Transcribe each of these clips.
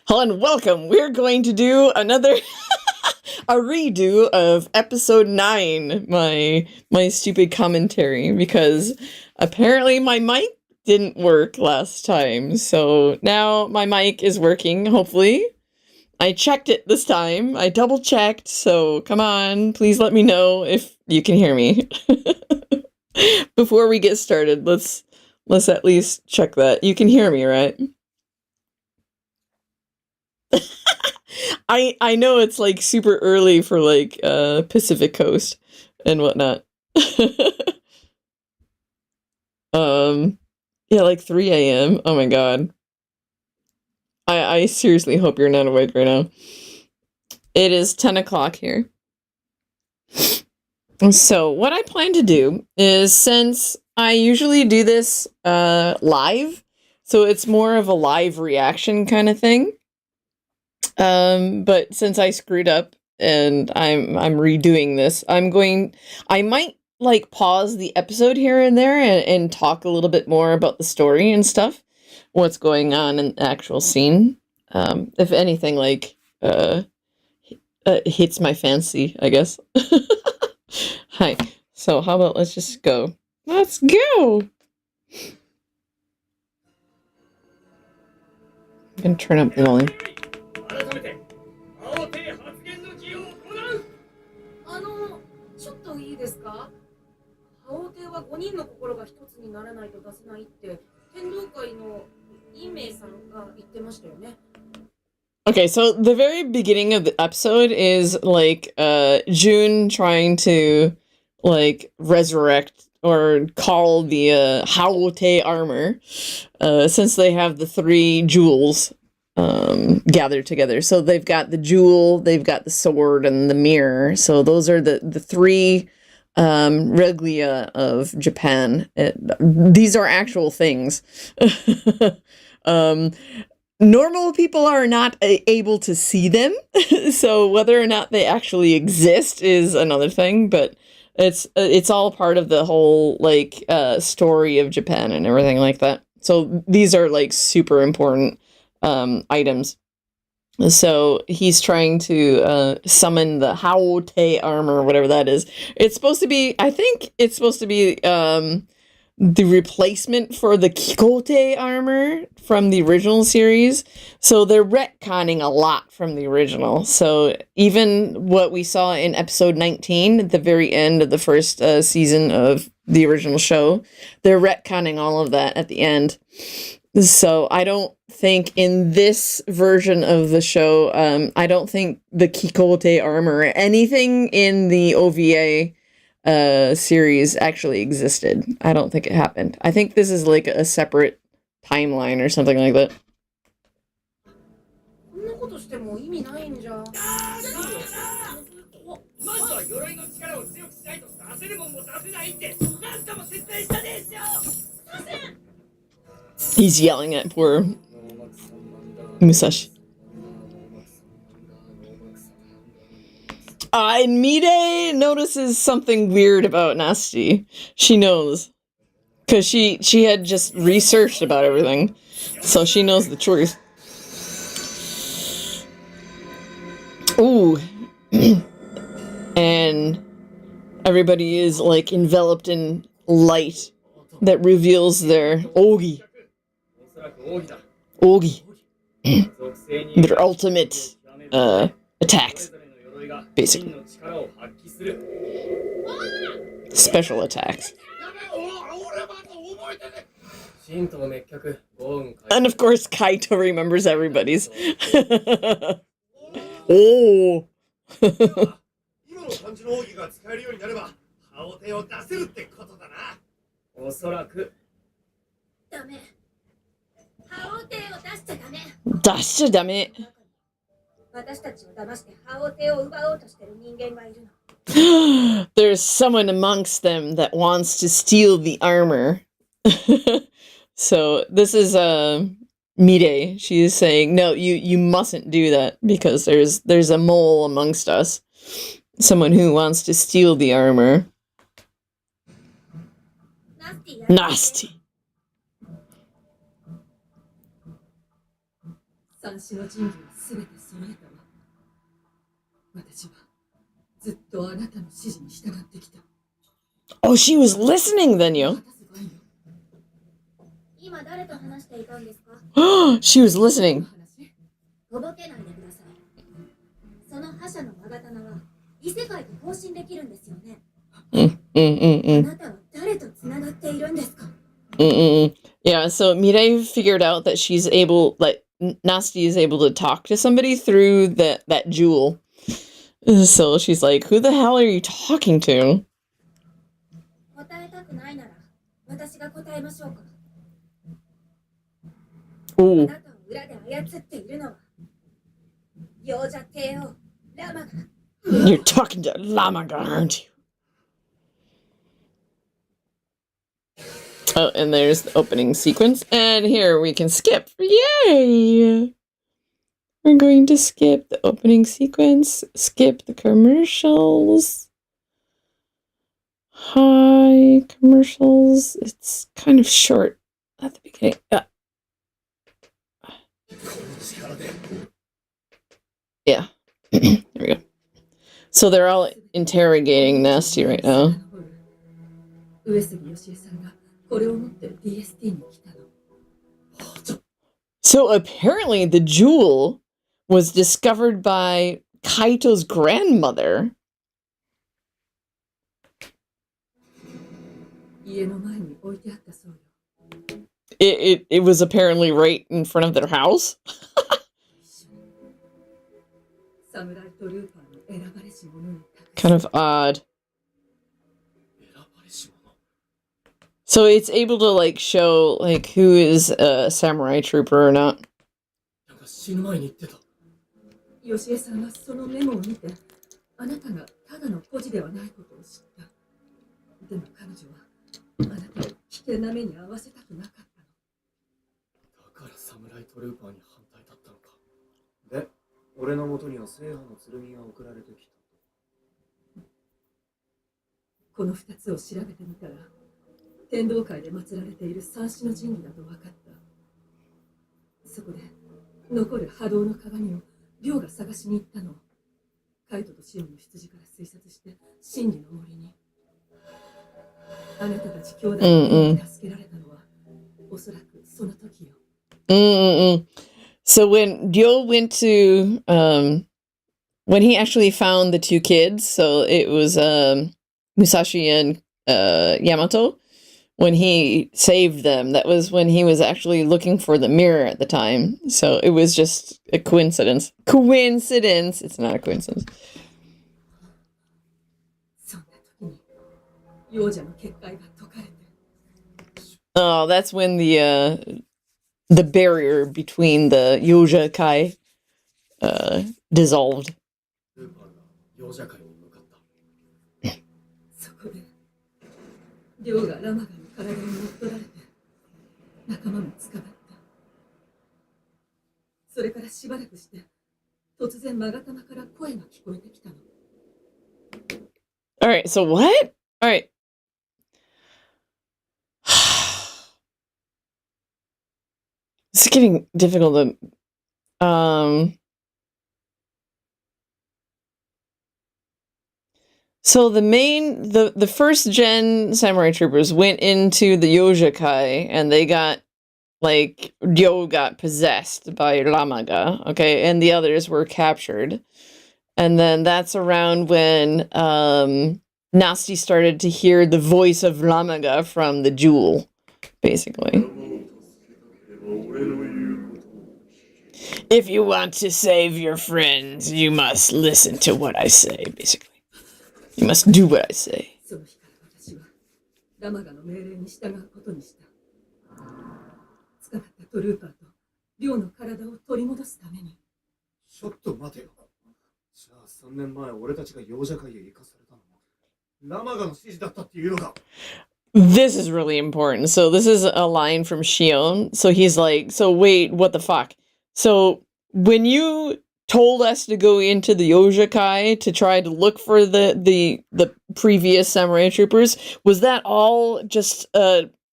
Hello and welcome. We're going to do another a redo of episode 9, my stupid commentary, because apparently my mic didn't work last time. So now my mic is working, hopefully. I checked it this time. I double checked, so come on, please let me know if you can hear me. Before we get started, let's at least check that. You can hear me, right? I know it's like super early for like Pacific Coast and whatnot. Yeah, like 3 a.m. Oh my god. I seriously hope you're not awake right now. It is 10 o'clock here. So what I plan to do is, since I usually do this live, so it's more of a live reaction kind of thing. But since I screwed up and I'm redoing this, I might like pause the episode here and there and talk a little bit more about the story and stuff, what's going on in the actual scene. If anything, like hits my fancy, I guess. Hi. So how about let's just go. Let's go. I'm gonna turn up the volume. Okay, so the very beginning of the episode is like June trying to like resurrect or call the Haote armor, since they have the 3 jewels gathered together. So they've got the jewel, they've got the sword, and the mirror. So those are the 3 reglia of Japan. These are actual things. Normal people are not able to see them, so whether or not they actually exist is another thing, but it's all part of the whole like story of Japan and everything like that. So these are like super important items. So he's trying to summon the Haote armor, whatever that is. It's supposed to be, I think it's supposed to be the replacement for the Kikote armor from the original series. So they're retconning a lot from the original. So even what we saw in episode 19 at the very end of the first season of the original show, they're retconning all of that at the end. So I don't think in this version of the show, I don't think the Kikote armor or anything in the OVA series actually existed. I don't think it happened. I think this is like a separate timeline or something like that. He's yelling at poor Musashi. And Mide notices something weird about Nasty. She knows. Because she had just researched about everything. So she knows the truth. Ooh. And everybody is like enveloped in light that reveals their Ogi. Ogi. Their ultimate attacks. Basically. Special attacks. And of course, Kaito remembers everybody's. Oh! There's someone amongst them that wants to steal the armor. So this is Mide. She is saying, no, you mustn't do that, because there's a mole amongst us. Someone who wants to steal the armor. Nasty. 三種の神器はすべて揃えたわ。私はずっとあなたの指示に従ってきた。Oh, she was listening then, yo. 今誰と話していたんですか？ She was listening. とぼけないでください。その覇者のマガタナは異世界と交信できるんですよね。あなたは誰とつながっているんですか？ Yeah, so Mirai figured out that she's able, like, Nasty is able to talk to somebody through that jewel. So she's like, who the hell are you talking to? 答えたくないなら私が答えましょうか。 Ooh. あなたを裏で操っているのは幼者帝王ラマが。 You're talking to Lamaga, aren't you? Oh, and there's the opening sequence. And here we can skip. Yay! We're going to skip the opening sequence, skip the commercials. Hi, commercials. It's kind of short at the beginning. Yeah. There we go. So they're all interrogating Nasty right now. So apparently the jewel was discovered by Kaito's grandmother. It was apparently right in front of their house. Kind of odd. So it's able to, like, show, like, who is a samurai trooper or not. So when Ryo went to, when he actually found the two kids, so it was Musashi and Yamato, when he saved them, that was when he was actually looking for the mirror at the time. So it was just a coincidence. Coincidence! It's not a coincidence. Oh, that's when the barrier between the Yoja Kai dissolved. Alright, so what? Alright. It's getting difficult to... So the first gen samurai troopers went into the Yojakai and they got, like, Ryo got possessed by Ramaga, okay, and the others were captured. And then that's around when Nasty started to hear the voice of Ramaga from the jewel, basically. If you want to save your friends, you must listen to what I say, basically. You must do what I say. This is really important. So this is a line from Shion. So he's like, so wait, what the fuck? So when you told us to go into the Yojakai to try to look for the previous samurai troopers, was that all just I'm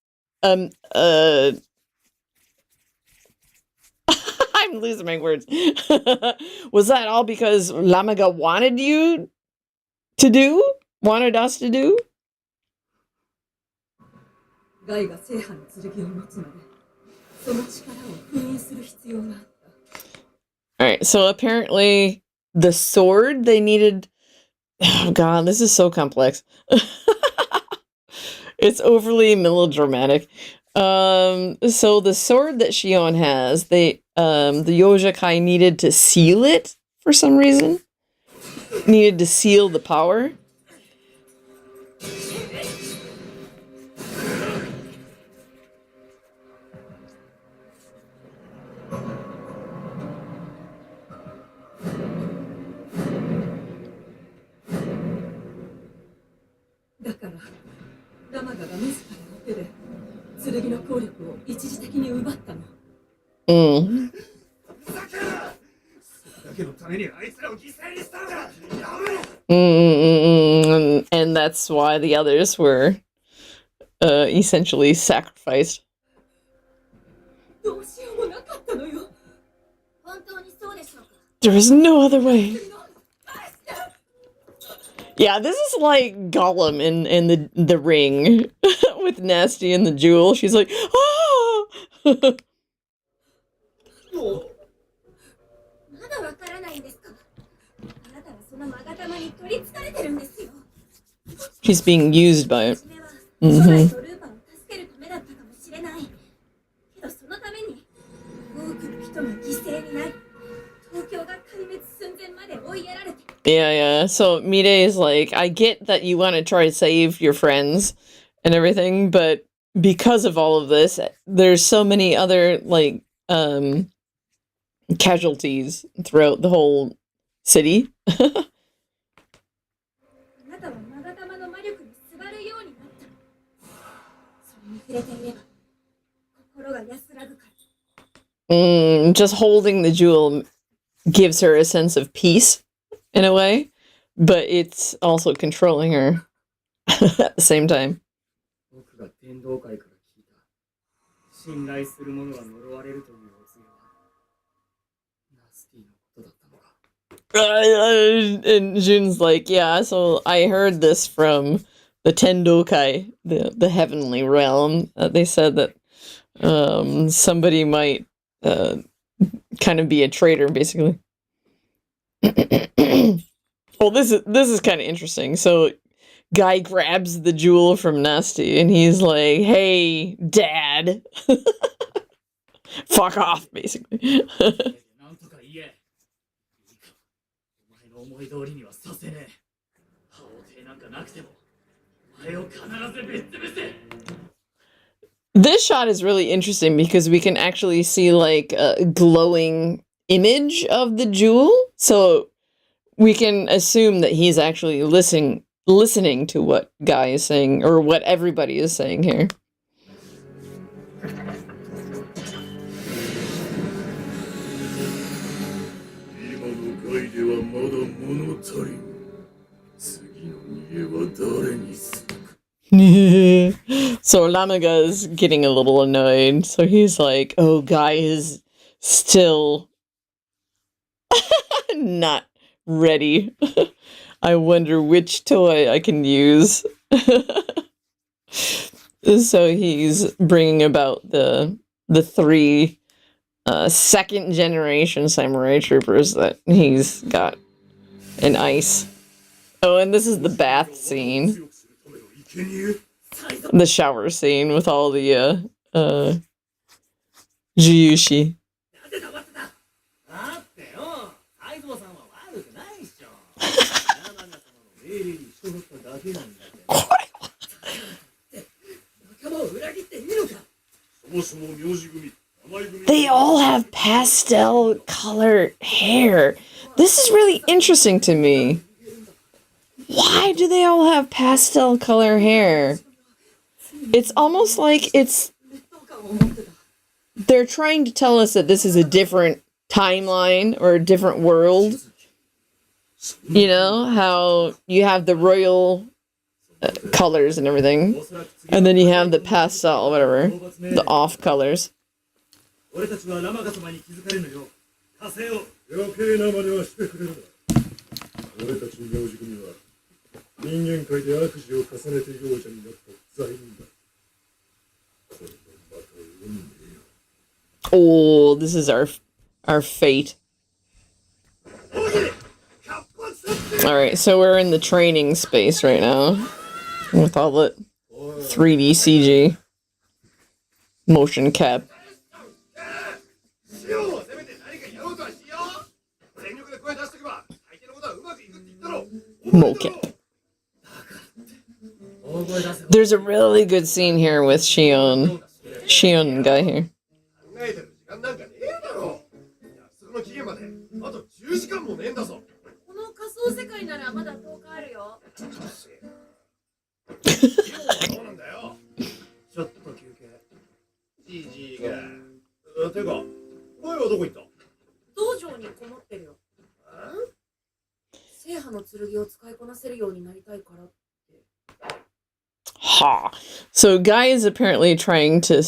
I'm losing my words. Was that all because Lamaga wanted you to do? Wanted us to do? ガイが聖波の剣を持つまでその力を封印する必要があった。 Alright, so apparently the sword they needed... Oh god, this is so complex. It's overly melodramatic. So the sword that Shion has, the Yojakai needed to seal it for some reason. Needed to seal the power. And that's why the others were essentially sacrificed. There is no other way. Yeah, this is like Gollum in the ring with Nasty and the jewel. She's like, oh! She's being used by it. Yeah. So Mide is like, I get that you want to try to save your friends and everything, but because of all of this, there's so many other, like, casualties throughout the whole city. Just holding the jewel gives her a sense of peace, in a way, but it's also controlling her at the same time. And Jun's like, yeah, so I heard this from the Tendokai, the heavenly realm. They said that somebody might kind of be a traitor, basically. Well, this is kind of interesting. So, guy grabs the jewel from Nasty, and he's like, "Hey, Dad, fuck off," basically. This shot is really interesting because we can actually see like a glowing image of the jewel, so we can assume that he's actually listening to what Guy is saying, or what everybody is saying here. So Lamaga is getting a little annoyed, so he's like, oh, Guy is still not ready. I wonder which toy I can use. So he's bringing about the three second generation samurai troopers that he's got in ice. Oh, and this is the bath scene. The shower scene with all the Jiyushi. They all have pastel color hair. This is really interesting to me. Why do they all have pastel color hair? It's almost like they're trying to tell us that this is a different timeline or a different world. You know, how you have the royal colors and everything, and then you have the pastel, whatever, the off colors. 余計な真似はしてくれるな。俺たちの名字組は人間界で悪事を重ねて王者になった罪人だ。これもまた運命よ。 Oh, this is our fate. Alright, so we're in the training space right now. With all the 3D CG. Motion cap. Mocap. There's a really good scene here with Shion. Shion guy here. この仮想世界ならまだ10日あるよ。そうなんだよ。ちょっと休憩。CG が。てか、前はどこ行った？道場にこもってるよ。聖波の剣を使いこなせるようになりたいからって。 Ha. So Guy is apparently trying to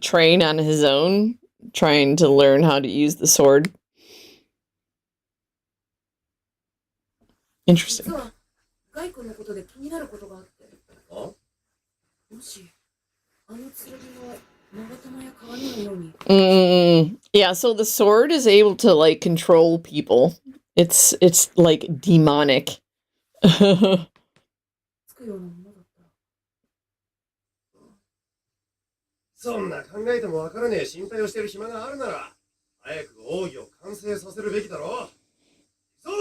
train on his own, trying to learn how to use the sword. Interesting. 実はガイ君のことで気になることがあって。もしあの剣の長玉や鏡のように。Yeah, so the sword is able to like control people. It's like demonic. つくようなものだった。そんな考えてもわからねえ心配をしてる暇があるなら、早く奥義を完成させるべきだろう。そう。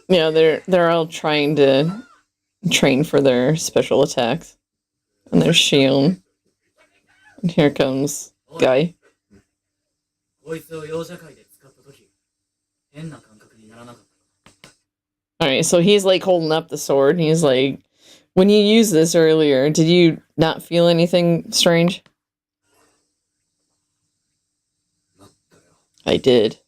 Yeah, they're all trying to train for their special attacks. And there's Shion. And here comes Guy. Alright, so he's like holding up the sword. And he's like, when you used this earlier, did you not feel anything strange? I did.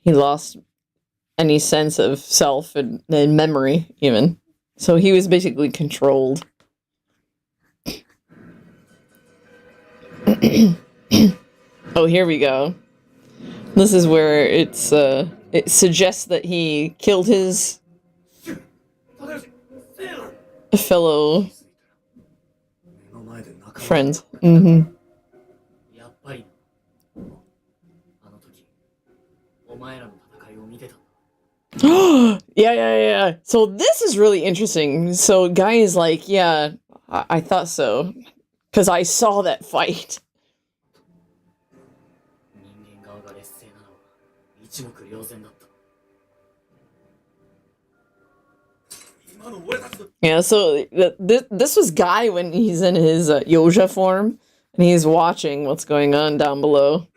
He lost any sense of self and memory, even. So he was basically controlled. Oh, here we go. This is where it suggests that he killed his fellow friends. Yeah. So this is really interesting. So Guy is like, yeah, I thought so. Because I saw that fight. Yeah, so this was Guy when he's in his Yoja form. And he's watching what's going on down below.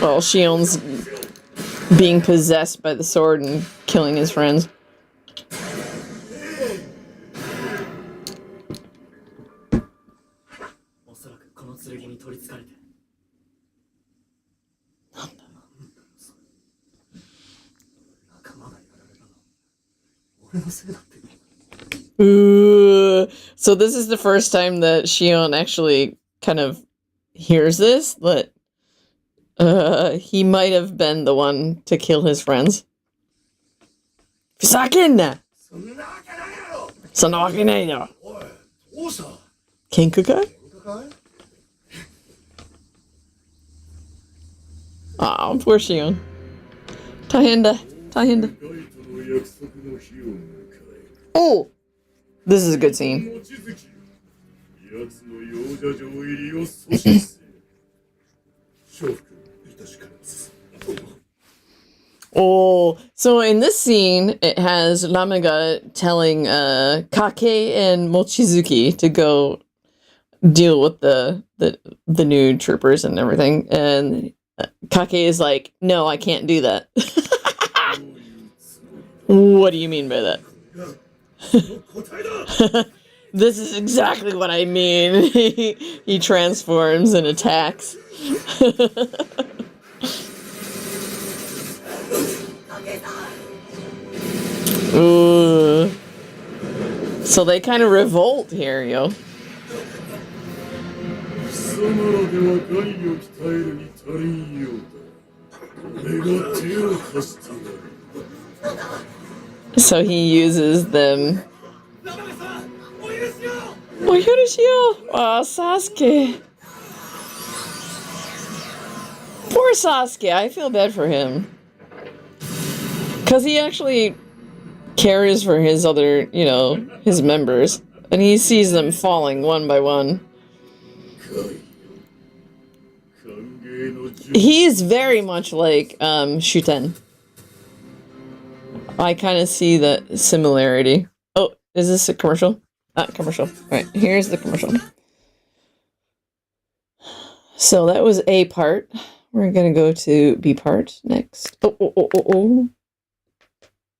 Well, Shion's being possessed by the sword and killing his friends. Ooh. So this is the first time that Shion actually kind of hears this, that he might have been the one to kill his friends. Fusaken! Sonowakenayo! Kenkukai? Aw, poor Shion. Tahenda. Oh! This is a good scene. Oh, so in this scene, it has Ramaga telling Kake and Mochizuki to go deal with the new troopers and everything, and Kake is like, no, I can't do that. What do you mean by that? This is exactly what I mean. He transforms and attacks. Ooh. So they kind of revolt here, yo. 貴様らでは害を鍛えるに足りんようだ。俺が手を貸してやる。 So he uses them. Oh, Sasuke. Poor Sasuke. I feel bad for him. Because he actually cares for his other, you know, his members. And he sees them falling one by one. He is very much like Shuten. I kind of see that similarity. Oh, is this a commercial? Commercial. Alright, here's the commercial. So that was A part. We're gonna go to B part next. Oh.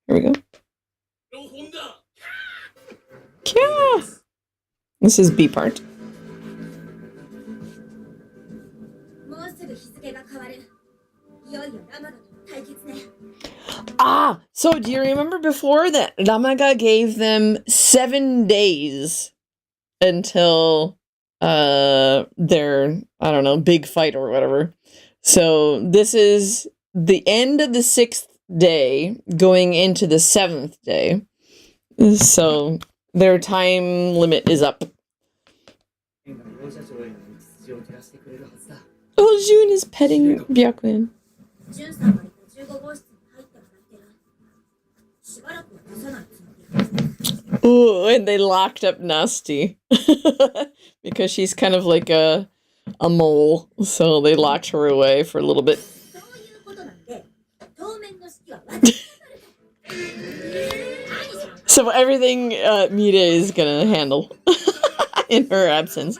Here we go. Yeah. This is B part. Ah, so do you remember before that Ramaga gave them 7 days until their, I don't know, big fight or whatever. So this is the end of the 6th day going into the 7th day. So their time limit is up. Oh, Jun is petting Byakuin. Ooh, and they locked up Nasty. Because she's kind of like a mole, so they locked her away for a little bit. So everything Mita is gonna handle in her absence.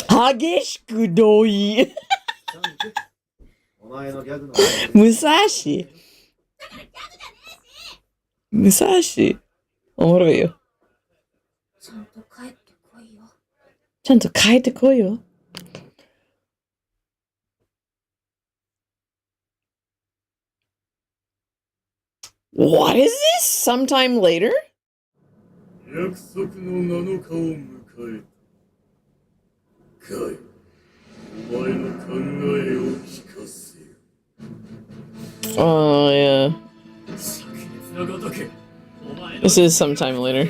Hageshiku doi. Musashi. Musashi. Omoroi yo. ちゃんと帰ってこいよ。What is this? Sometime later? 約束の7日を迎えた。カイ、お前の考えを聞かせよ。Oh, yeah. This is sometime later.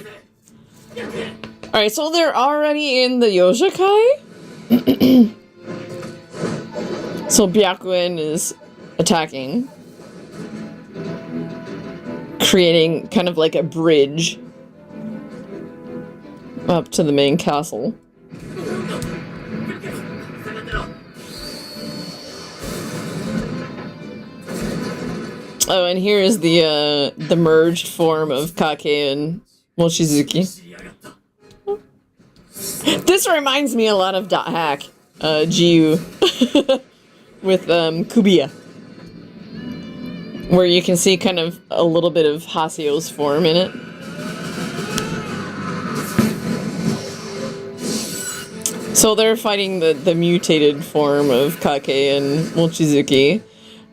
Alright, so they're already in the Yoshikai? So Byakuin is attacking. Creating kind of like a bridge up to the main castle. Oh, and here is the merged form of Kake and Mochizuki. This reminds me a lot of Dot Hack, Jiu, with Kubiya. Where you can see kind of a little bit of Haseo's form in it. So they're fighting the mutated form of Kake and Mochizuki.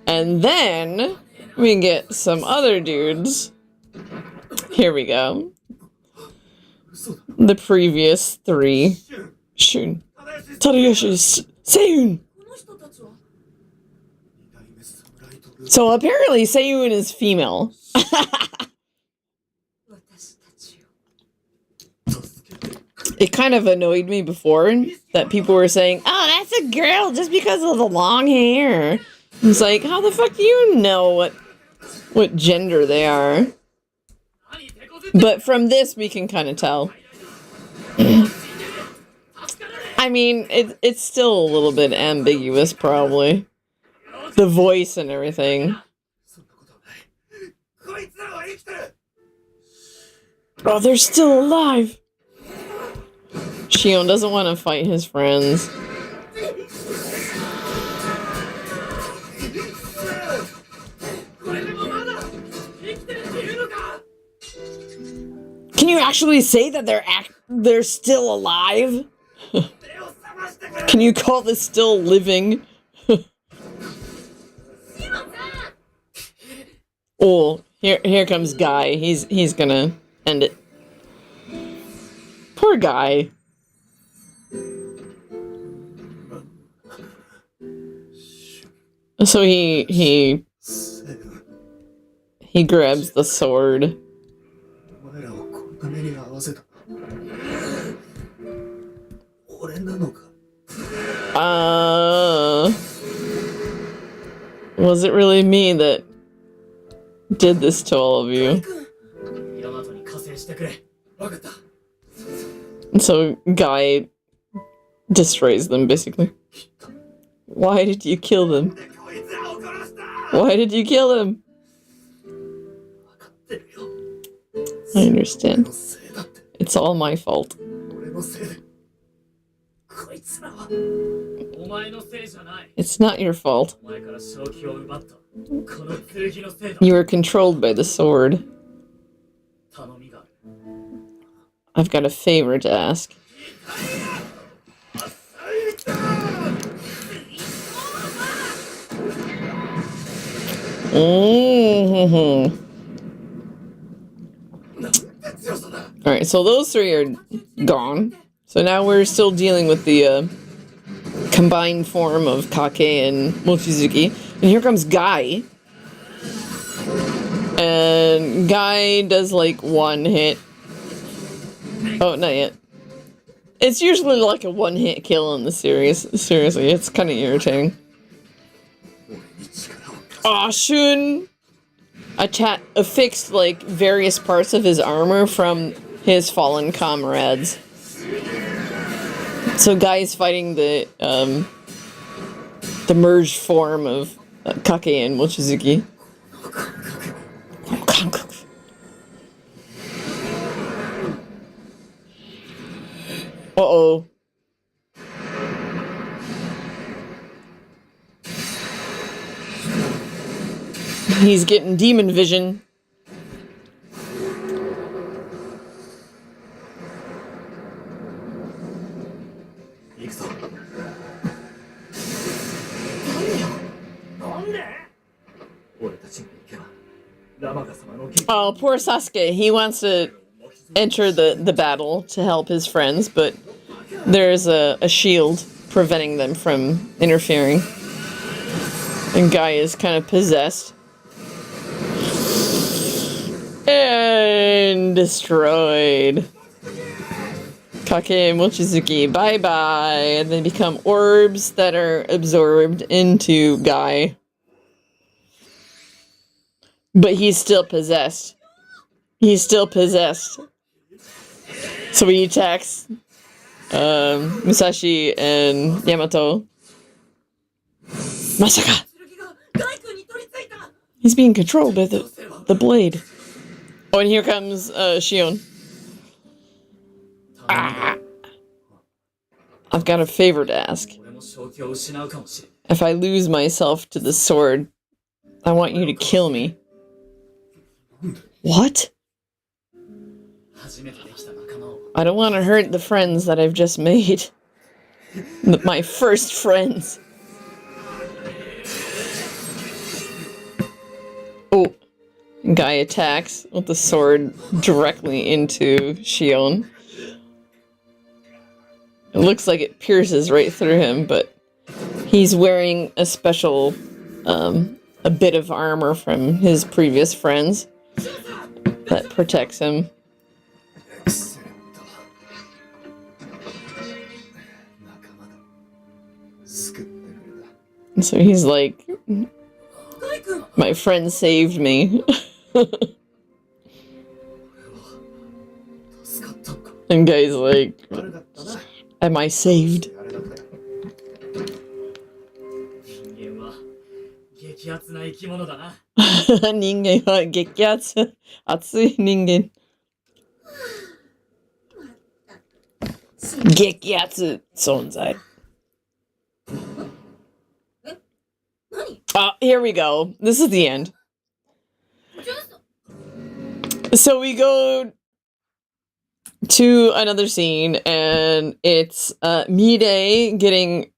And then we get some other dudes. Here we go. The previous 3. Shun. Tadayoshi. Seiyun. So apparently Seiyun is female. It kind of annoyed me before that people were saying, oh, that's a girl just because of the long hair. It's like, how the fuck do you know what gender they are? But from this, we can kind of tell. I mean, it's still a little bit ambiguous, probably. The voice and everything. Oh, they're still alive! Shion doesn't want to fight his friends. Can you actually say that they're still alive? Can you call this still living? Oh, here comes Guy. He's gonna end it. Poor Guy. So he grabs the sword. Was it really me that did this to all of you? And so Guy destroys them, basically. Why did you kill them? Why did you kill them? I understand. It's all my fault. It's not your fault. You were controlled by the sword. I've got a favor to ask. Alright, so those three are gone. So now we're still dealing with the combined form of Kake and Mochizuki. And here comes Guy. And Guy does like one hit. Oh, not yet. It's usually like a one-hit kill in the series. Seriously, it's kind of irritating. Aw, Shun affixed like various parts of his armor from his fallen comrades. So Guy's fighting the merged form of Kake and Mochizuki. Uh-oh. He's getting demon vision. Oh, poor Sasuke. He wants to enter the battle to help his friends, but there's a shield preventing them from interfering. And Guy is kind of possessed. And destroyed. Kake and Mochizuki, bye-bye. And they become orbs that are absorbed into Guy. But he's still possessed. He's still possessed. So he attacks Musashi and Yamato. Masaka! He's being controlled by the blade. Oh, and here comes Shion. Ah. I've got a favor to ask. If I lose myself to the sword, I want you to kill me. What? I don't want to hurt the friends that I've just made. My first friends. Oh. Guy attacks with the sword directly into Shion. It looks like it pierces right through him, but he's wearing a special, a bit of armor from his previous friends that protects him. And so he's like, my friend saved me. And Guy's like, am I saved? 激アツ存在。Here we go. This is the end. So we go to another scene, and it's Mide getting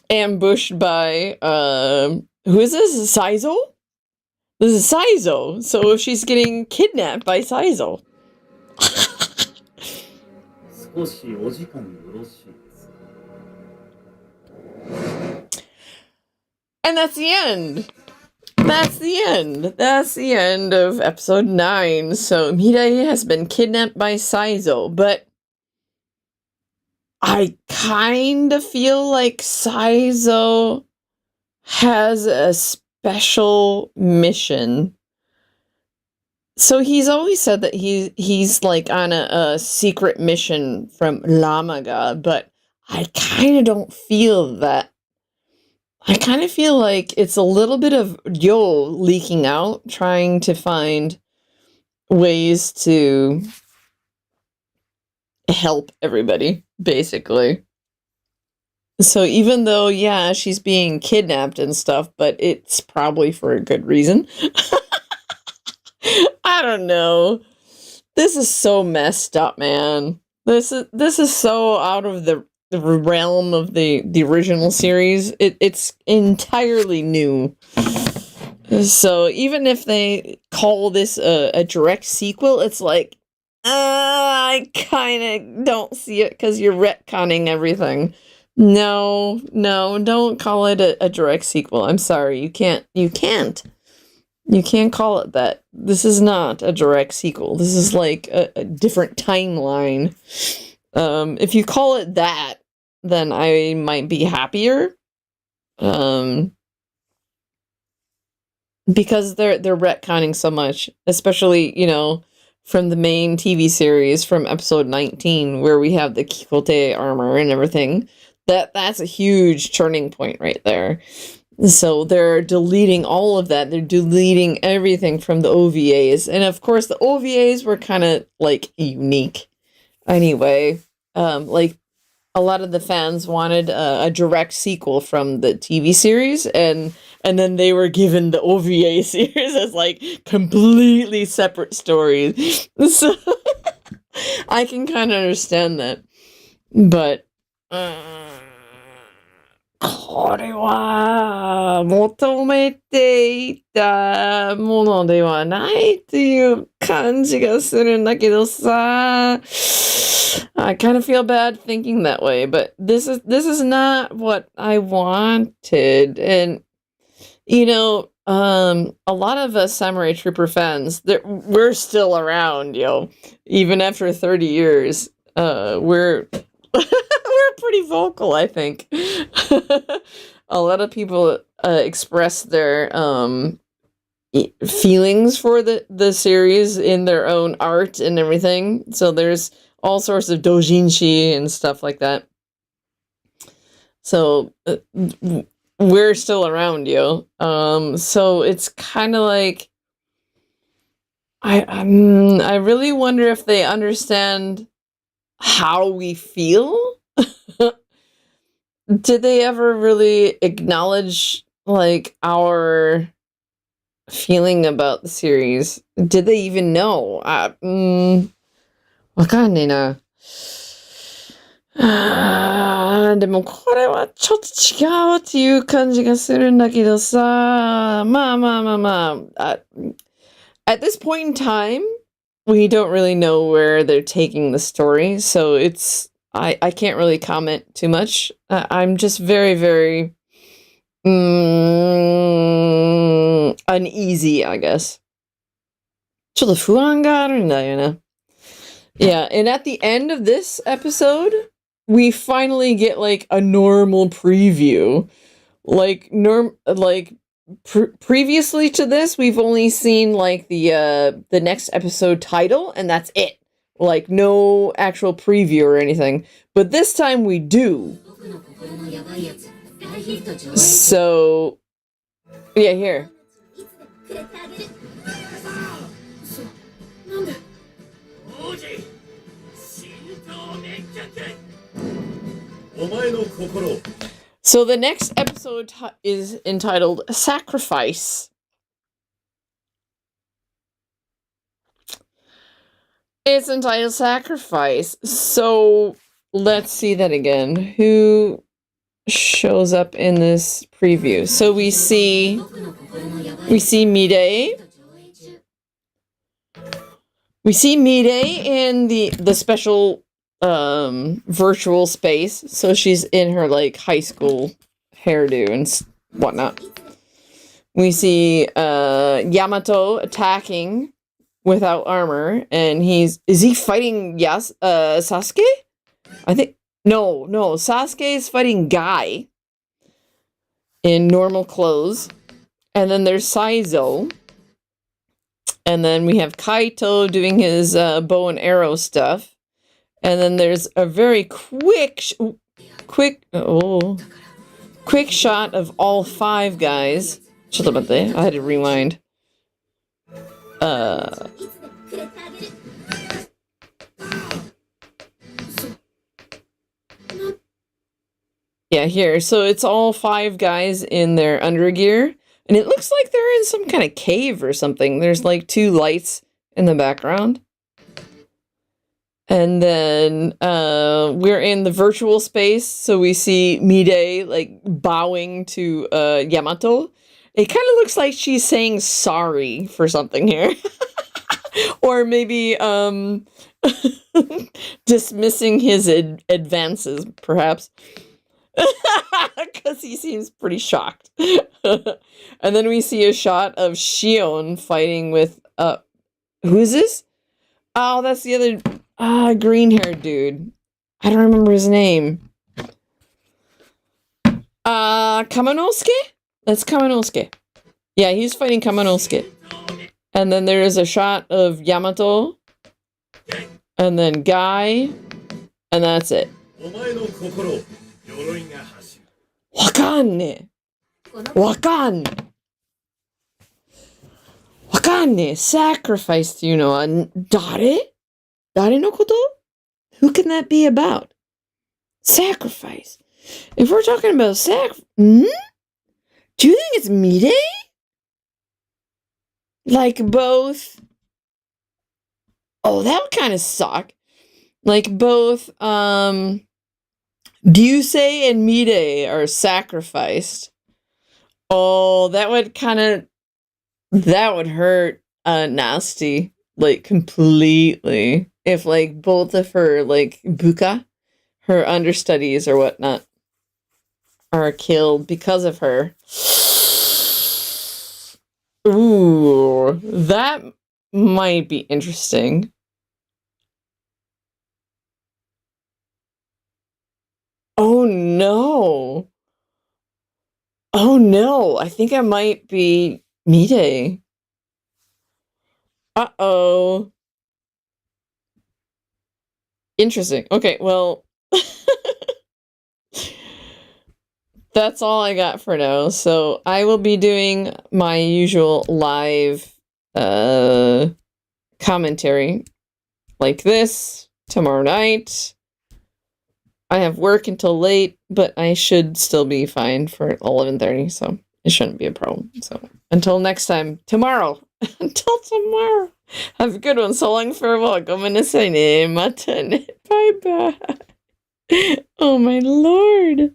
ambushed by who is this? Saizo? This is Saizo. So she's getting kidnapped by Saizo. And that's the end. That's the end. That's the end of episode 9. So Mide has been kidnapped by Saizo, but I kind of feel like Saizo has a special mission. So he's always said that he's like on a secret mission from Lamaga, but I kind of don't feel that. I kind of feel like it's a little bit of Yo leaking out, trying to find ways to help everybody, basically. So even though, yeah, she's being kidnapped and stuff, but it's probably for a good reason. I don't know. This is so messed up, man. This is so out of the realm of the original series. It's entirely new. So even if they call this a direct sequel, it's like, I kind of don't see it because you're retconning everything. No, don't call it a direct sequel. I'm sorry, you can't call it that. This is not a direct sequel. This is like a different timeline. If you call it that, then I might be happier. Because they're retconning so much, especially, from the main TV series from episode 19, where we have the Kikote armor and everything. That's a huge turning point right there. So they're deleting all of that. They're deleting everything from the OVAs. And of course, the OVAs were kind of like unique. Anyway, like a lot of the fans wanted a direct sequel from the TV series, and then they were given the OVA series as like completely separate stories. So I can kind of understand that. But これは求めていたものではないっていう感じがするんだけどさ。I kind of feel bad thinking that way, but this is not what I wanted. And a lot of us Samurai Trooper fans, we're still around, even after 30 years. We're we're pretty vocal, I think. A lot of people express their feelings for the series in their own art and everything. So there's all sorts of doujinshi and stuff like that. So we're still around, so it's kind of like I really wonder if they understand how we feel. Did they ever really acknowledge like our feeling about the series? Did they even know? わかんねえな。でもこれはちょっと違うっていう感じがするんだけどさ。まあ。At this point in time, we don't really know where they're taking the story, so I can't really comment too much. I'm just very, very uneasy, I guess. ちょっと不安があるんだよな。Yeah, and at the end of this episode, we finally get like a normal preview. Previously to this, we've only seen like the next episode title, and that's it. Like no actual preview or anything. But this time we do. So yeah, here. 王子、浸透滅却お前の心を So the next episode is entitled Sacrifice. It's entitled Sacrifice. So let's see that again. Who shows up in this preview? So we see Mide. We see Mide in the special virtual space. So she's in her like high school hairdo and whatnot. We see Yamato attacking without armor, and is he fighting Sasuke? I think no, Sasuke is fighting Guy in normal clothes. And then there's Saizo. And then we have Kaito doing his bow and arrow stuff. And then there's a very quick shot of all 5 guys. I had to rewind. Yeah, here. So it's all 5 guys in their undergear. And it looks like they're in some kind of cave or something. There's like 2 lights in the background. And then we're in the virtual space. So we see Mide like bowing to Yamato. It kind of looks like she's saying sorry for something here. Or maybe dismissing his advances, perhaps. Because he seems pretty shocked. And then we see a shot of Shion fighting with who is this? Oh, that's the other green-haired dude. I don't remember his name. Kamanosuke? That's Kamanosuke. Yeah, he's fighting Kamanosuke. And then there is a shot of Yamato. And then Guy. And that's it. お前の心を鎧が走る。わかんねえ。わかんねえ。わかんねえ。Sacrifice っていうのは誰のこと? Who can that be about? Sacrifice. If we're talking about do you think it's Mide? Like both. Oh, that would kind of suck. Like both Ryusei and Mide are sacrificed. Oh, that would hurt nasty, like completely. If like both of her like buka, her understudies or whatnot, are killed because of her. Ooh, that might be interesting. Oh no. Oh no, I think I might be Mide. Uh-oh. Interesting. Okay, well, that's all I got for now. So I will be doing my usual live commentary like this tomorrow night. I have work until late, but I should still be fine for 11:30, so it shouldn't be a problem. So until next time, tomorrow. Until tomorrow. Have a good one. So long, farewell. ごめんなさいね。またね。Bye bye. Oh my lord.